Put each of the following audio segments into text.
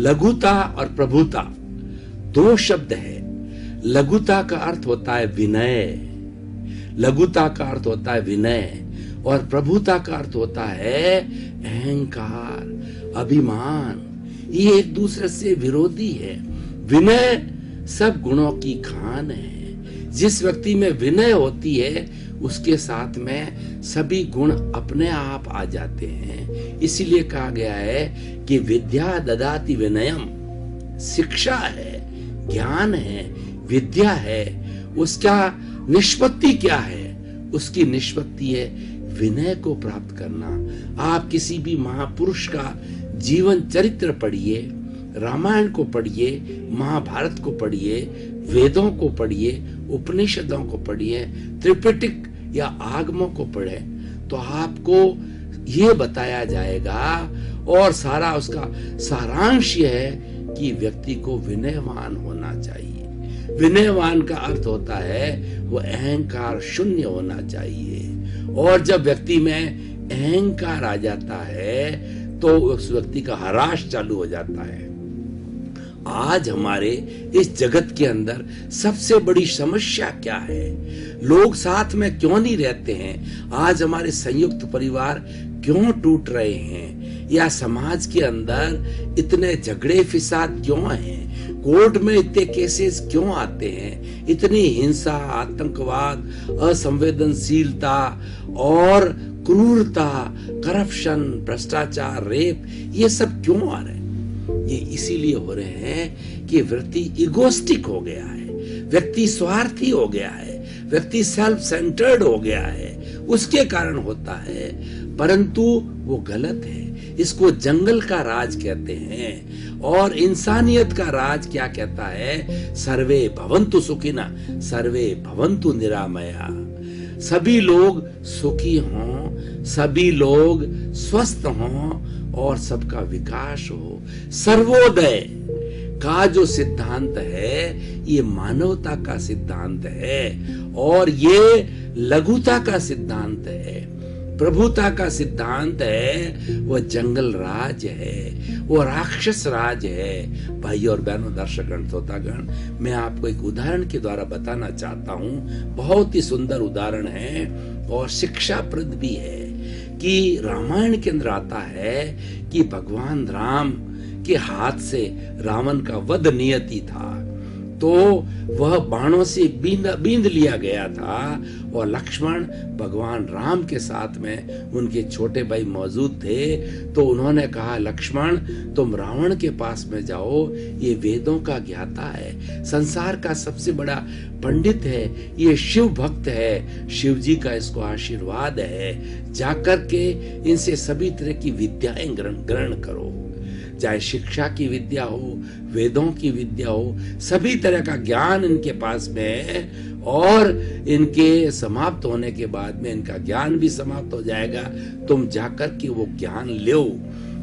लघुता और प्रभुता दो शब्द है। लघुता का अर्थ होता है विनय, लघुता का अर्थ होता है विनय, और प्रभुता का अर्थ होता है अहंकार, अभिमान। ये एक दूसरे से विरोधी है। विनय सब गुणों की खान है। जिस व्यक्ति में विनय होती है उसके साथ में सभी गुण अपने आप आ जाते हैं। इसीलिए कहा गया है कि विद्या ददाति विनयम। शिक्षा है, ज्ञान है, विद्या है, उसका निष्पत्ति क्या है? उसकी निष्पत्ति है विनय को प्राप्त करना। आप किसी भी महापुरुष का जीवन चरित्र पढ़िए, रामायण को पढ़िए, महाभारत को पढ़िए, वेदों को पढ़िए, उपनिषदों को पढ़िए, त्रिपिटक या आगमों को पढ़े, तो आपको ये बताया जाएगा और सारा उसका सारांश यह है कि व्यक्ति को विनयवान होना चाहिए। विनयवान का अर्थ होता है वो अहंकार शून्य होना चाहिए। और जब व्यक्ति में अहंकार आ जाता है तो उस व्यक्ति का हराश चालू हो जाता है। आज हमारे इस जगत के अंदर सबसे बड़ी समस्या क्या है? लोग साथ में क्यों नहीं रहते हैं? आज हमारे संयुक्त परिवार क्यों टूट रहे हैं? या समाज के अंदर इतने झगड़े फिसाद क्यों हैं? कोर्ट में इतने केसेस क्यों आते हैं? इतनी हिंसा, आतंकवाद, असंवेदनशीलता और क्रूरता, करप्शन, भ्रष्टाचार, रेप, ये सब क्यों आ रहे हैं? ये इसीलिए हो रहे हैं कि व्यक्ति इगोस्टिक हो गया है, व्यक्ति स्वार्थी हो गया है, व्यक्ति सेल्फ सेंटर्ड हो गया है, उसके कारण होता है। परंतु वो गलत है। इसको जंगल का राज कहते हैं। और इंसानियत का राज क्या कहता है? सर्वे भवन्तु सुखिनः सर्वे भवन्तु निरामया। सभी लोग सुखी हों, सभी लोग स्वस्थ हों और सबका विकास हो। सर्वोदय का जो सिद्धांत है ये मानवता का सिद्धांत है और ये लघुता का सिद्धांत है। प्रभुता का सिद्धांत है वो जंगल राज है, वो राक्षस राज है। भाई और बहनों, दर्शकगण, श्रोतागण, मैं आपको एक उदाहरण के द्वारा बताना चाहता हूँ। बहुत ही सुंदर उदाहरण है और शिक्षाप्रद भी है कि रामायण के अंदर आता है कि भगवान राम के हाथ से रावण का वध नियति था, तो वह बाणों से बींद लिया गया था और लक्ष्मण भगवान राम के साथ में उनके छोटे भाई मौजूद थे। तो उन्होंने कहा, लक्ष्मण तुम रावण के पास में जाओ, ये वेदों का ज्ञाता है, संसार का सबसे बड़ा पंडित है, ये शिव भक्त है, शिव जी का इसको आशीर्वाद है, जाकर के इनसे सभी तरह की विद्याएं ग्रहण करो, चाहे शिक्षा की विद्या हो, वेदों की विद्या हो, सभी तरह का ज्ञान इनके पास में है। और इनके समाप्त होने के बाद में इनका ज्ञान भी समाप्त हो जाएगा, तुम जाकर के वो ज्ञान लो।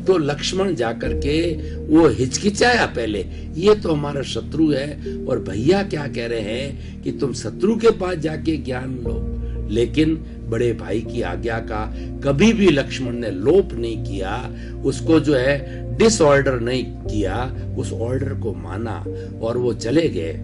तो लक्ष्मण जाकर के वो हिचकिचाया पहले, ये तो हमारा शत्रु है और भैया क्या कह रहे हैं कि तुम शत्रु के पास जाके ज्ञान लो। लेकिन बड़े भाई की आज्ञा का कभी भी लक्ष्मण ने लोप नहीं किया, उसको जो है डिसऑर्डर नहीं किया, उस ऑर्डर को माना और वो चले गए।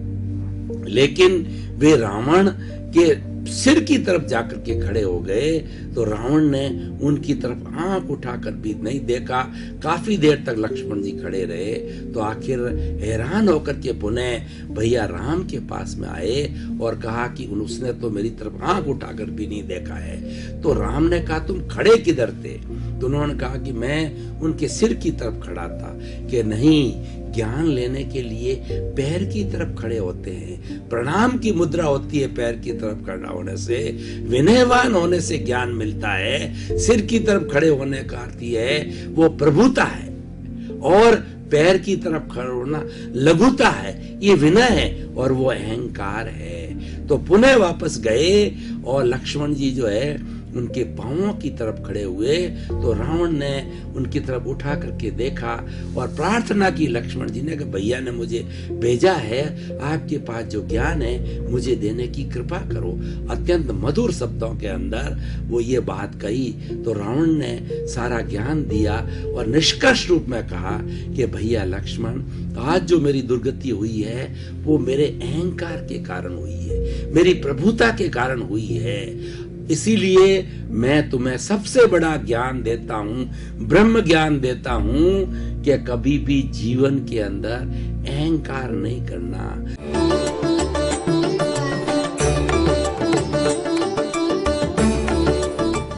लेकिन वे रावण के सिर की तरफ जाकर के खड़े हो गए तो रावण ने उनकी तरफ आंख उठाकर भी नहीं देखा। काफी देर तक लक्ष्मण जी खड़े रहे तो आखिर हैरान होकर के पुनः भैया राम के पास में आए और कहा कि उसने तो मेरी तरफ आंख उठाकर भी नहीं देखा है। तो राम ने कहा, तुम खड़े किधर थे? तो उन्होंने कहा कि मैं उनके सिर की तरफ खड़ा था। कि नहीं, ज्ञान लेने के लिए पैर की तरफ खड़े होते हैं, प्रणाम की मुद्रा होती है पैर की तरफ खड़ा होने से, विनयवान होने से ज्ञान मिलता है। सिर की तरफ खड़े होने का अर्थ है वो प्रभुता है और पैर की तरफ खड़ा होना लघुता है, ये विनय है और वो अहंकार है। तो पुनः वापस गए और लक्ष्मण जी जो है उनके पांवों की तरफ खड़े हुए, तो रावण ने उनकी तरफ उठा करके देखा और प्रार्थना की लक्ष्मण जी ने कि भैया ने मुझे भेजा है, आपके पास जो ज्ञान है मुझे देने की कृपा करो। अत्यंत मधुर शब्दों के अंदर वो ये बात कही। तो रावण ने सारा ज्ञान दिया और निष्कर्ष रूप में कहा कि भैया लक्ष्मण, आज जो मेरी दुर्गति हुई है वो मेरे अहंकार के कारण हुई है, मेरी प्रभुता के कारण हुई है। इसीलिए मैं तुम्हें सबसे बड़ा ज्ञान देता हूं, ब्रह्म ज्ञान देता हूं कि कभी भी जीवन के अंदर अहंकार नहीं करना।